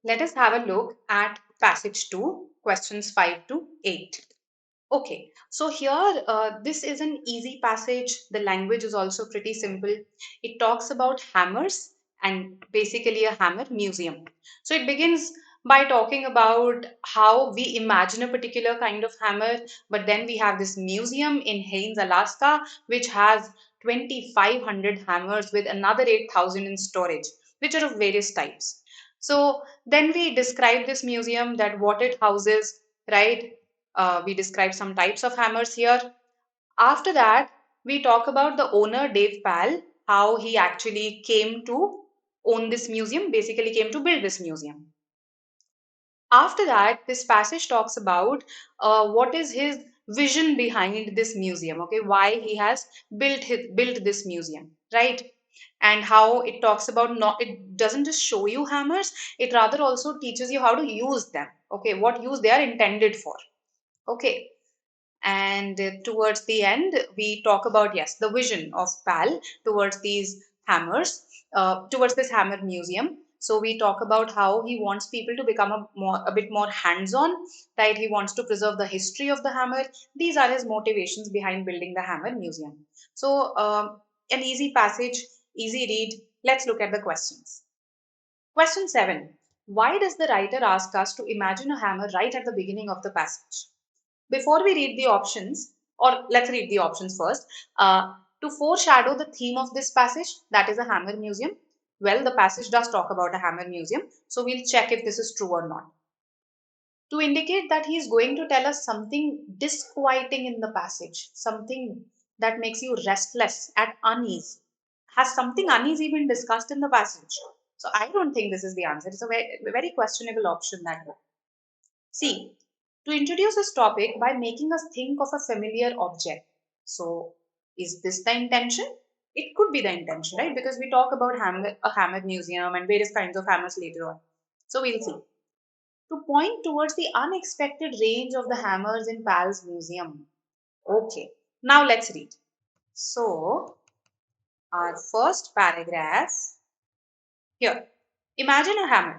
Let us have a look at passage 2, questions 5 to 8. Okay, so here this is an easy passage. The language is also pretty simple. It talks about hammers and basically a hammer museum. So it begins by talking about how we imagine a particular kind of hammer, but then we have this museum in Haines, Alaska, which has 2,500 hammers with another 8,000 in storage, which are of various types. So then we describe this museum, that what it houses, right? We describe some types of hammers here. After that, we talk about the owner, Dave Pal, how he actually came to own this museum, basically came to build this museum. After that, this passage talks about what is his vision behind this museum, okay, why he has built this museum, right? And how it talks about, not, it doesn't just show you hammers, it rather also teaches you how to use them, okay, what use they are intended for. Okay, and towards the end we talk about, yes, the vision of Pal towards these hammers, towards this hammer museum. So we talk about how he wants people to become a bit more hands-on, right? He wants to preserve the history of the hammer. These are his motivations behind building the hammer museum. So an easy passage, easy read. Let's look at the questions. Question 7. Why does the writer ask us to imagine a hammer right at the beginning of the passage? Before we read the options, or let's read the options first, to foreshadow the theme of this passage, that is a hammer museum. Well, the passage does talk about a hammer museum, so we'll check if this is true or not. To indicate that he is going to tell us something disquieting in the passage, something that makes you restless, at unease. Has something uneasy been discussed in the passage? So I don't think this is the answer. It's a very questionable option, that one. C. To introduce this topic by making us think of a familiar object. So, is this the intention? It could be the intention, right? Because we talk about a hammer museum and various kinds of hammers later on. So, we'll see. To point towards the unexpected range of the hammers in Pal's museum. Okay, now let's read. So, our first paragraph here. Imagine a hammer.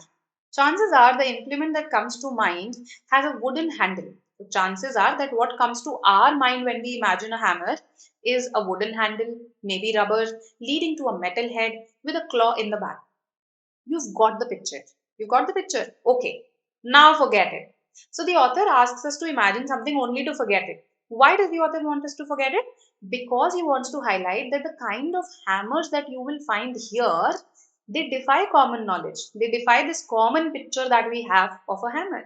Chances are the implement that comes to mind has a wooden handle. The chances are that what comes to our mind when we imagine a hammer is a wooden handle, maybe rubber, leading to a metal head with a claw in the back. You've got the picture. You got the picture? Okay. Now forget it. So the author asks us to imagine something only to forget it. Why does the author want us to forget it? Because he wants to highlight that the kind of hammers that you will find here, they defy common knowledge. They defy this common picture that we have of a hammer.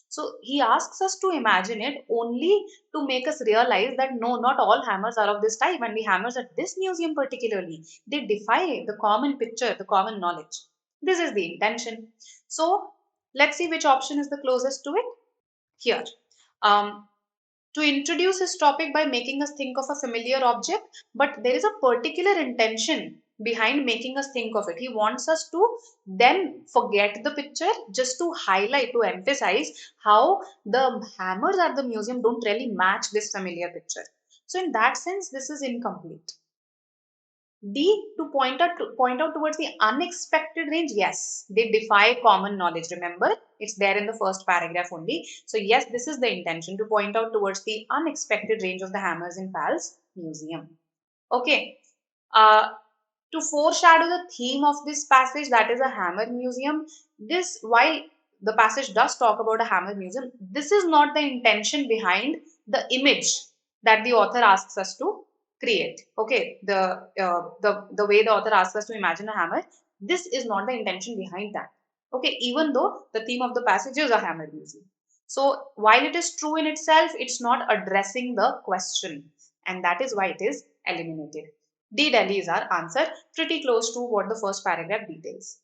So he asks us to imagine it only to make us realize that no, not all hammers are of this type, and the hammers at this museum particularly, they defy the common picture, the common knowledge. This is the intention. So let's see which option is the closest to it. Here. Um, to introduce his topic by making us think of a familiar object, but there is a particular intention behind making us think of it. He wants us to then forget the picture, just to highlight, to emphasize how the hammers at the museum don't really match this familiar picture. So in that sense, this is incomplete. D, to point out towards the unexpected range. Yes, they defy common knowledge. Remember, it's there in the first paragraph only. So yes, this is the intention, to point out towards the unexpected range of the hammers in Pal's museum. Okay. To foreshadow the theme of this passage, that is a hammer museum. This, while the passage does talk about a hammer museum, this is not the intention behind the image that the author asks us to create. Okay, the way the author asks us to imagine a hammer, this is not the intention behind that. Okay, even though the theme of the passage is a hammer museum. So while it is true in itself, it's not addressing the question, and that is why it is eliminated. D, Delhi is our answer, pretty close to what the first paragraph details.